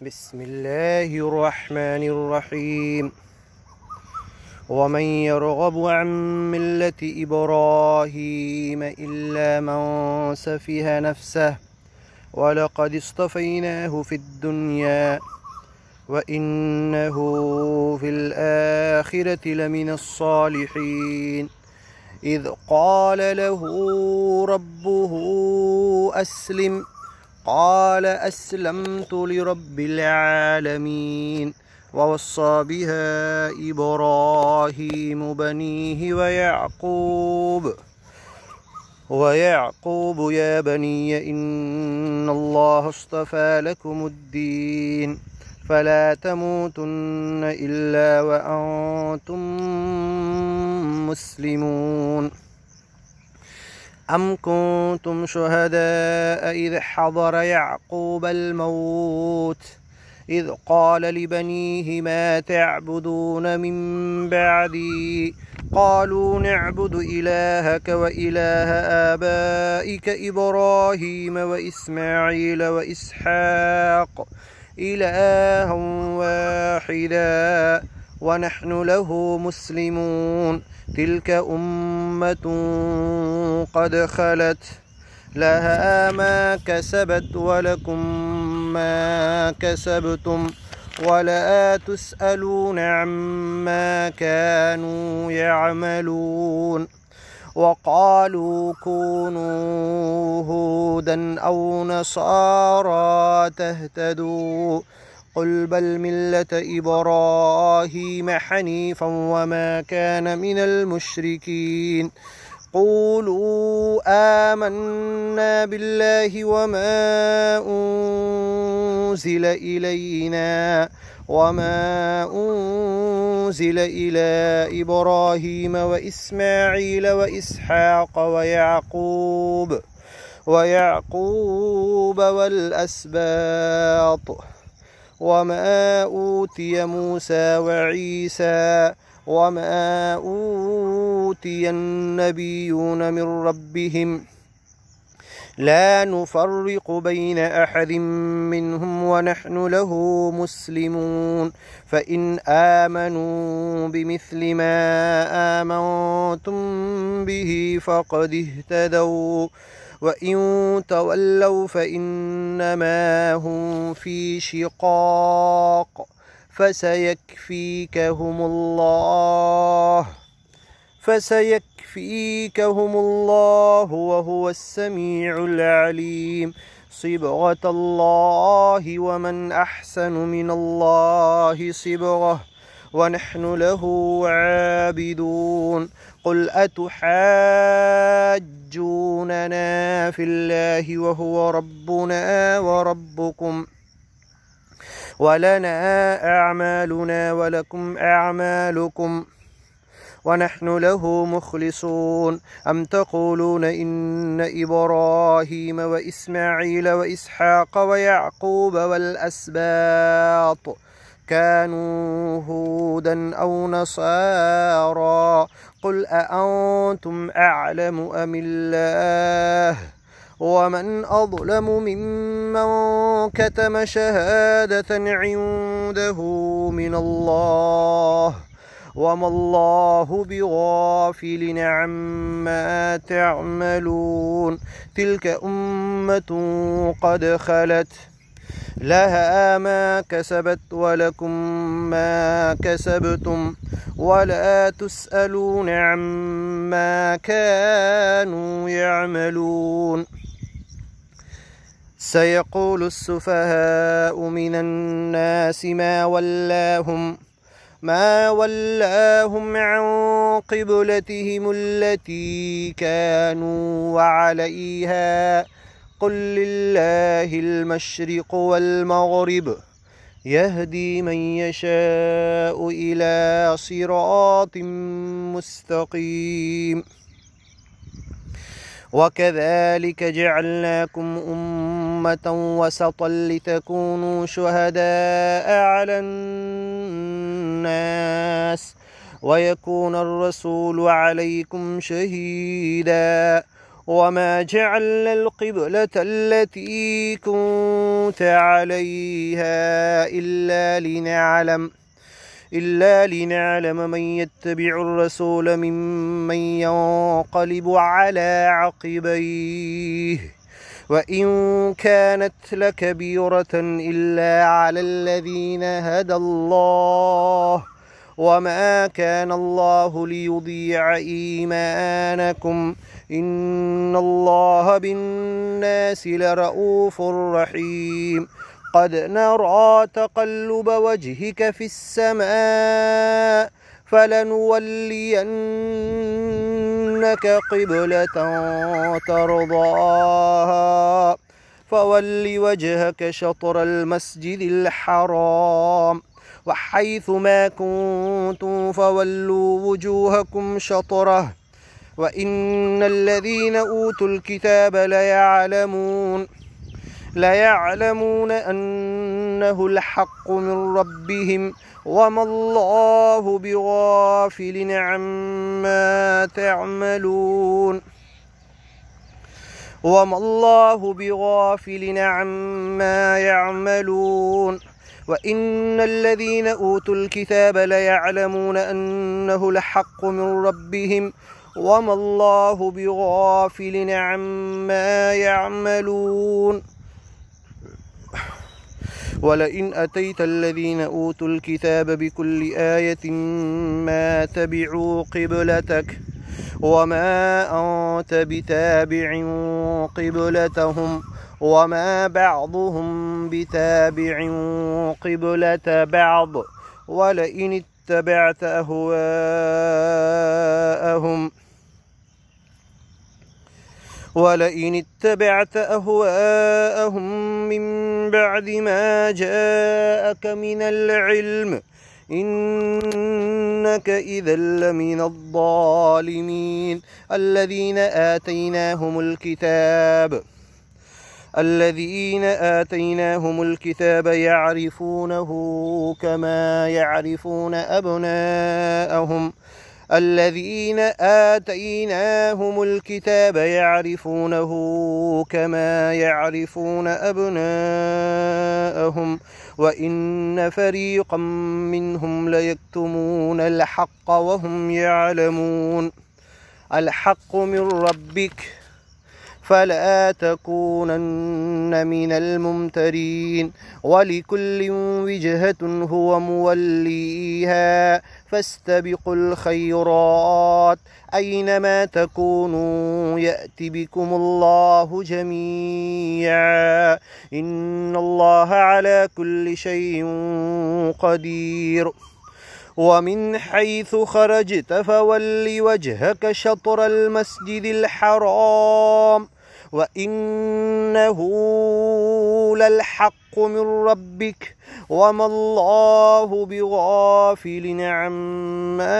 بسم الله الرحمن الرحيم. ومن يرغب عن ملة إبراهيم إلا من سفه نفسه ولقد اصطفيناه في الدنيا وإنه في الآخرة لمن الصالحين. إذ قال له ربه أسلم قال أسلمت لرب العالمين. ووصى بها إبراهيم بنيه ويعقوب يا بني إن الله اصطفى لكم الدين فلا تموتن إلا وأنتم مسلمون. أم كنتم شهداء إذ حضر يعقوب الموت إذ قال لبنيه ما تعبدون من بعدي قالوا نعبد إلهك وإله آبائك إبراهيم وإسماعيل وإسحاق إلها واحدا ونحن له مسلمون. تلك أمة قد خلت لها ما كسبت ولكم ما كسبتم ولا تسألون عما كانوا يعملون. وقالوا كونوا هودا أو نصارى تهتدوا قل بل ملة إبراهيم حنيفا وما كان من المشركين. قولوا آمنا بالله وما أنزل إلى إبراهيم وإسماعيل وإسحاق ويعقوب والأسباط وما أوتي موسى وعيسى وما أوتي النبيون من ربهم لا نفرق بين أحد منهم ونحن له مسلمون. فإن آمنوا بمثل ما آمنتم به فقد اهتدوا وإن تولوا فإنما هم في شقاق فسيكفيكهم الله وهو السميع العليم. صبغة الله ومن أحسن من الله صبغة ونحن له عابدون. قل أتحاجوننا في الله وهو ربنا وربكم ولنا أعمالنا ولكم أعمالكم ونحن له مخلصون. أم تقولون إن إبراهيم وإسماعيل وإسحاق ويعقوب والأسباط كانوا هودا أو نصارى قل أأنتم أعلم أم الله ومن أظلم ممن كتم شهادة عنده من الله وما الله بغافل عما تعملون. تلك أمة قد خلت لها ما كسبت ولكم ما كسبتم ولا تسألون عما كانوا يعملون. سيقول السفهاء من الناس ما ولاهم عن قبلتهم التي كانوا وعليها قل لله المشرق والمغرب يهدي من يشاء إلى صراط مستقيم. وكذلك جعلناكم أمة وسطا لتكونوا شهداء على الناس ويكون الرسول عليكم شهيدا وما جعلنا القبلة التي كنت عليها إلا لنعلم من يتبع الرسول ممن ينقلب على عقبيه وإن كانت لكبيرة إلا على الذين هدى الله وما كان الله ليضيع إيمانكم إن الله بالناس لرؤوف رحيم قد نرى تقلب وجهك في السماء فلنولينك قبلة ترضاها فول وجهك شطر المسجد الحرام وحيث ما كنتم فولوا وجوهكم شطره وإن الذين أوتوا الكتاب ليعلمون أنه الحق من ربهم وما الله بغافل عما يعملون وإن الذين أوتوا الكتاب ليعلمون أنه الحق من ربهم وما الله بغافل عما يعملون ولئن أتيت الذين أوتوا الكتاب بكل آية ما تبعوا قبلتك وما أنت بتابع قبلتهم وما بعضهم بتابع قبلة بعض ولئن اتبعت أهواءهم من بعد ما جاءك من العلم إنك إذا لمن الظالمين الذين آتيناهم الكتاب يعرفونه كما يعرفون أبناءهم وإن فريقا منهم ليكتمون الحق وهم يعلمون الحق من ربك فلا تكونن من الممترين ولكل وجهة هو موليها فاستبقوا الخيرات أينما تكونوا يأت بكم الله جميعا إن الله على كل شيء قدير ومن حيث خرجت فول وجهك شطر المسجد الحرام وإنه للحق من ربك وما الله بغافل عما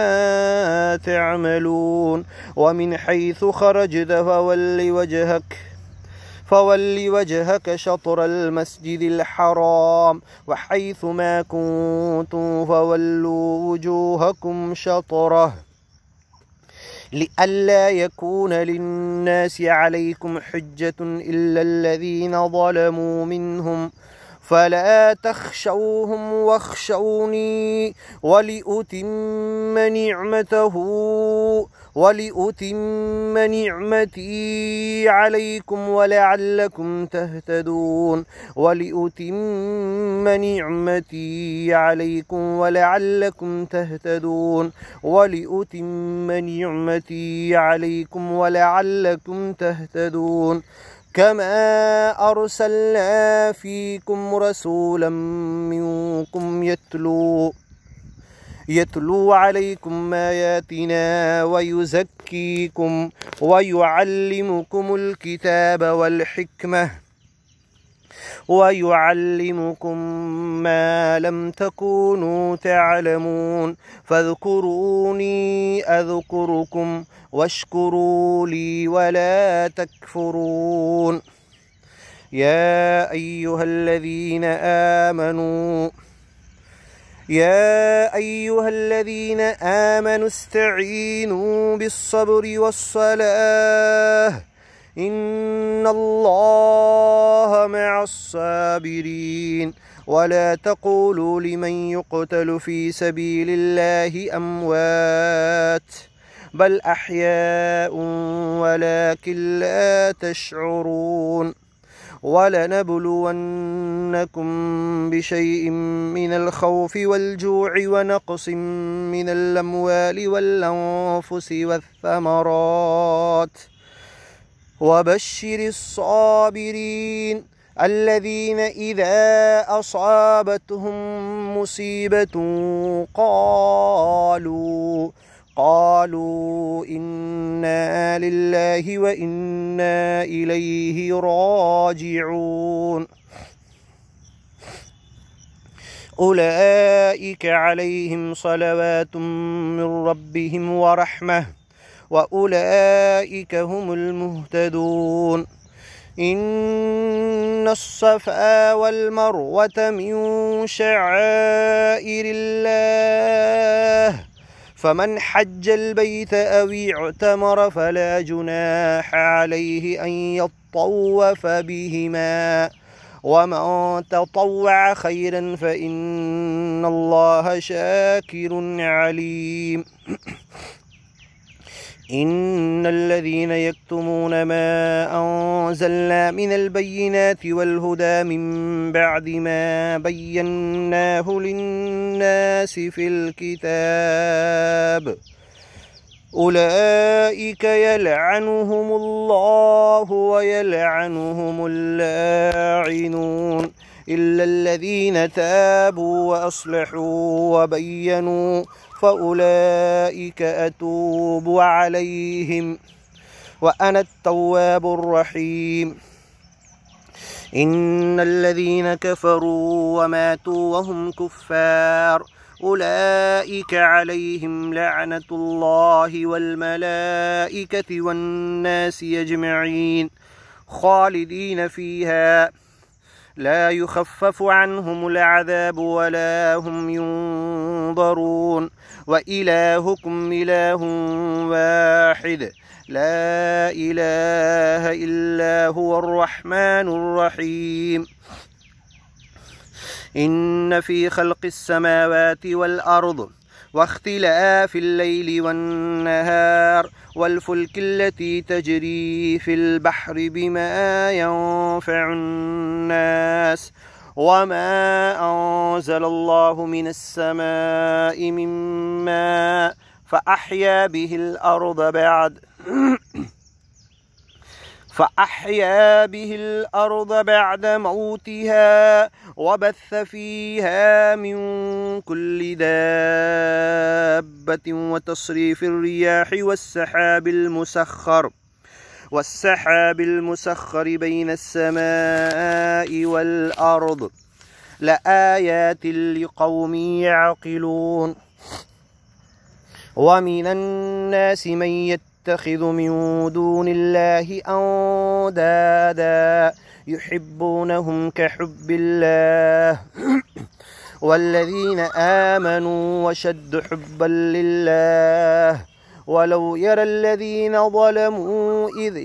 تعملون ومن حيث خرجت فول وجهك شطر المسجد الحرام وحيث ما كنتم فولوا وجوهكم شطره لئلا يكون للناس عليكم حجة إلا الذين ظلموا منهم فلا تخشوهم واخشوني ولأتم نعمتي عليكم ولعلكم تهتدون كما أرسلنا فيكم رسولا منكم يتلو عليكم آياتنا ويزكيكم ويعلمكم الكتاب والحكمة ويعلمكم ما لم تكونوا تعلمون فاذكروني أذكركم واشكروا لي ولا تكفرون يا أيها الذين آمنوا استعينوا بالصبر والصلاة إن الله مع الصابرين ولا تقولوا لمن يقتل في سبيل الله أموات بل أحياء ولكن لا تشعرون ولنبلونكم بشيء من الخوف والجوع ونقص من الأموال والأنفس والثمرات وبشر الصابرين الذين إذا أصابتهم مصيبة قالوا إنا لله وإنا إليه راجعون أولئك عليهم صلوات من ربهم ورحمة وأولئك هم المهتدون إن الصفا والمروة من شعائر الله فمن حج البيت أو اعتمر فلا جناح عليه أن يطوف بهما ومن تطوع خيرا فإن الله شاكر عليم إن الذين يكتمون ما أنزلنا من البينات والهدى من بعد ما بيناه للناس في الكتاب أولئك يلعنهم الله ويلعنهم اللاعنون إلا الذين تابوا وأصلحوا وبينوا فأولئك أتوب عليهم وأنا التواب الرحيم إن الذين كفروا وماتوا وهم كفار أولئك عليهم لعنة الله والملائكة والناس أجمعين خالدين فيها لا يخفف عنهم العذاب ولا هم ينظرون وإلهكم إله واحد لا إله إلا هو الرحمن الرحيم إن في خلق السماوات والأرض واختلاف الليل والنهار والفلك التي تجري في البحر بما ينفع الناس وما أنزل الله من السماء من ماء فأحيا به الأرض بعد موتها وبث فيها من كل دابة وتصريف الرياح والسحاب المسخر بين السماء والأرض لآيات لقوم يعقلون ومن الناس من يتخذ من دون الله أندادا يحبونهم كحب الله والذين آمنوا وشد حبا لله ولو يرى الذين ظلموا إذ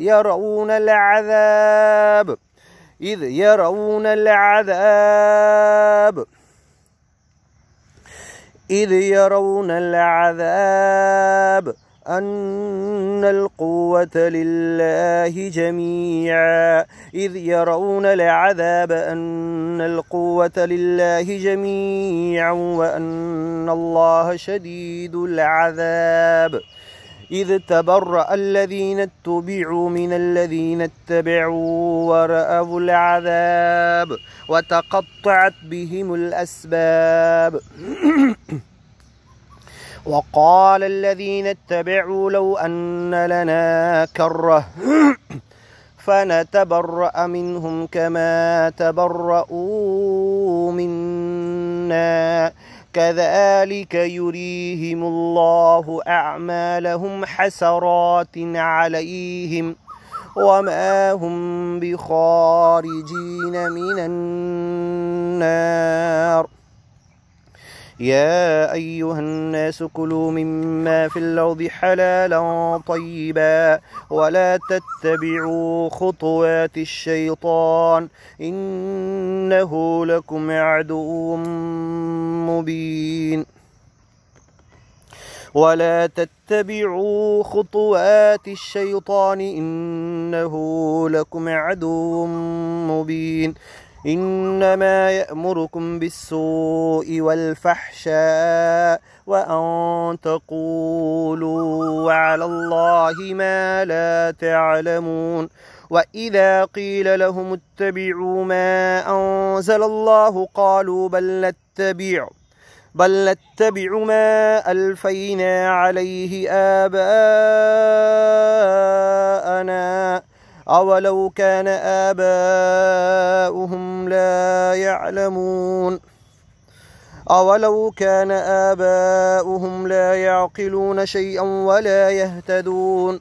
يرون العذاب أن القوة لله جميعا وأن الله شديد العذاب إذ تبرأ الذين اتبعوا من الذين اتبعوا ورأوا العذاب وتقطعت بهم الأسباب وقال الذين اتبعوا لو أن لنا كرة فنتبرأ منهم كما تبرؤوا منا كذلك يريهم الله أعمالهم حسرات عليهم وما هم بخارجين من النار يا أيها الناس كلوا مما في الأرض حلالا طيبا ولا تتبعوا خطوات الشيطان إنه لكم عدو مبين ولا تتبعوا خطوات الشيطان إنه لكم عدو مبين إنما يأمركم بالسوء والفحشاء وأن تقولوا على الله ما لا تعلمون وإذا قيل لهم اتبعوا ما أنزل الله قالوا بل نتبع ما ألفينا عليه آباءنا أولو كان آباؤهم لا يعلمون أولو كان آباؤهم لا يعقلون شيئا ولا يهتدون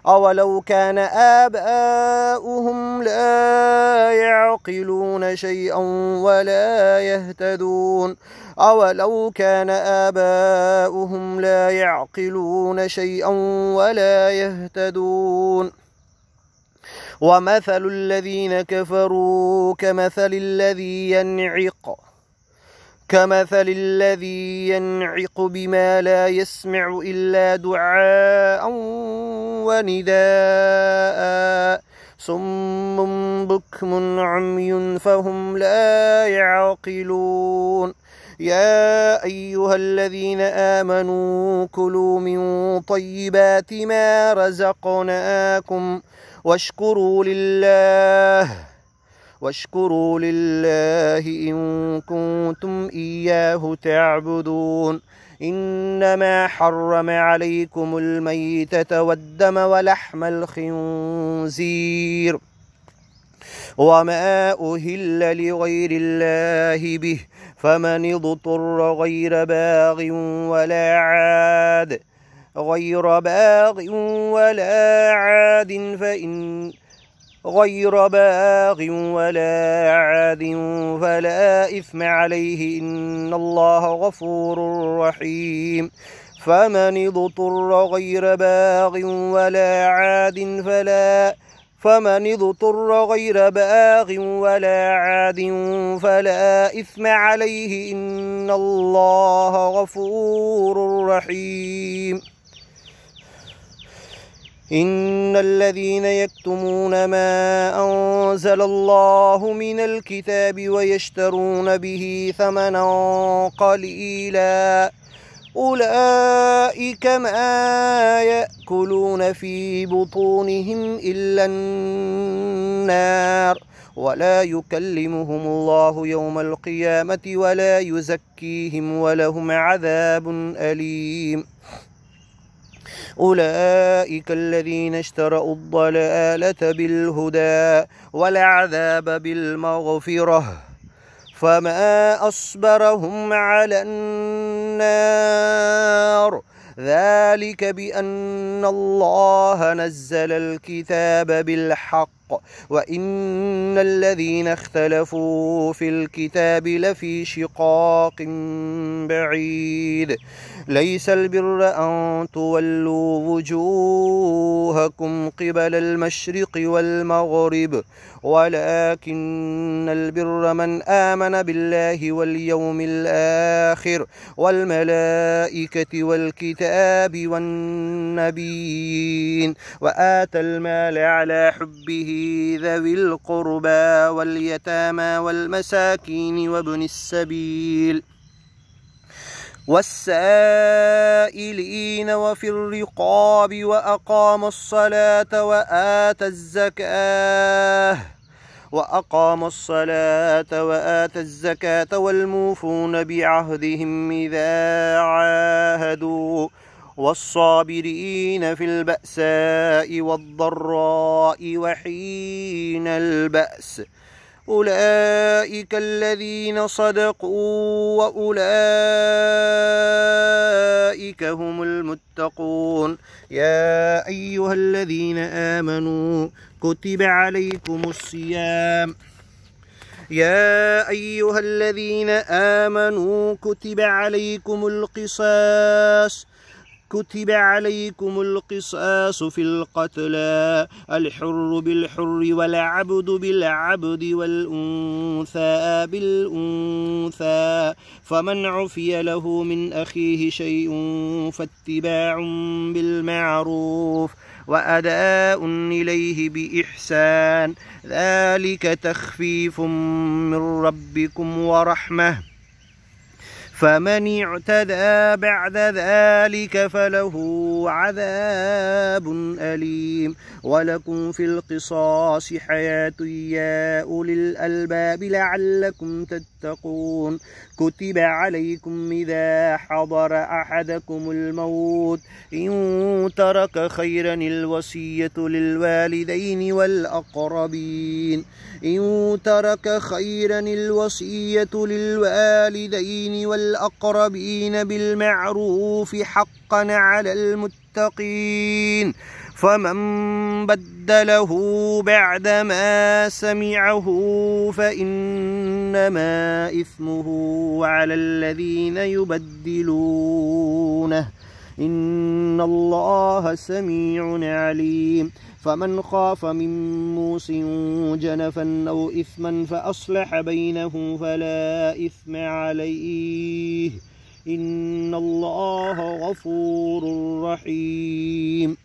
أولو كان آباؤهم لا يعقلون شيئا ولا يهتدون أولو كان آباؤهم لا يعقلون شيئا ولا يهتدون ومثل الذين كفروا كمثل الذي ينعق بما لا يسمع إلا دعاء ونداء صم بكم عمي فهم لا يعقلون يا أيها الذين آمنوا كلوا من طيبات ما رزقناكم واشكروا لله إن كنتم إياه تعبدون إنما حرم عليكم الميتة والدم ولحم الخنزير وما أهل لغير الله به فمن اضطر غير باغ ولا عاد فلا إثم عليه إن الله غفور رحيم فمن اضطر غير باغ ولا عاد فلا إثم عليه إن الله غفور رحيم إن الذين يكتمون ما أنزل الله من الكتاب ويشترون به ثمنا قليلا أولئك ما يأكلون في بطونهم إلا النار ولا يكلمهم الله يوم القيامة ولا يزكيهم ولهم عذاب أليم أولئك الذين اشتروا الضلالة بالهدى والعذاب بالمغفرة فما أصبرهم على النار ذلك بأن الله نزل الكتاب بالحق وإن الذين اختلفوا في الكتاب لفي شقاق بعيد ليس البر أن تولوا وجوهكم قبل المشرق والمغرب ولكن البر من آمن بالله واليوم الآخر والملائكة والكتاب والنبيين وآتى المال على حبه ذوي القربى واليتامى والمساكين وابن السبيل والسائلين وفي الرقاب وأقام الصلاة وآتى الزكاة والموفون بعهدهم إذا عاهدوا والصابرين في البأساء والضراء وحين البأس أولئك الذين صدقوا وأولئك هم المتقون يا أيها الذين آمنوا كتب عليكم الصيام يا أيها الذين آمنوا كتب عليكم القصاص في القتلى، الحر بالحر والعبد بالعبد والأنثى بالأنثى، فمن عفي له من أخيه شيء فاتباع بالمعروف وأداء إليه بإحسان، ذلك تخفيف من ربكم ورحمة، فمن اعتدى بعد ذلك فله عذاب أليم. ولكم في القصاص حياة يا أولي الألباب لعلكم تتقون. كتب عليكم إذا حضر أحدكم الموت إن ترك خيرا الوصية للوالدين والأقربين بالمعروف حقا على المتقين، فمن بدله بعدما سمعه فإنما إثمه على الذين يبدلونه، إن الله سميع عليم. فمن خاف من موص جنفا أو إثما فأصلح بينه فلا إثم عليه، إن الله غفور رحيم.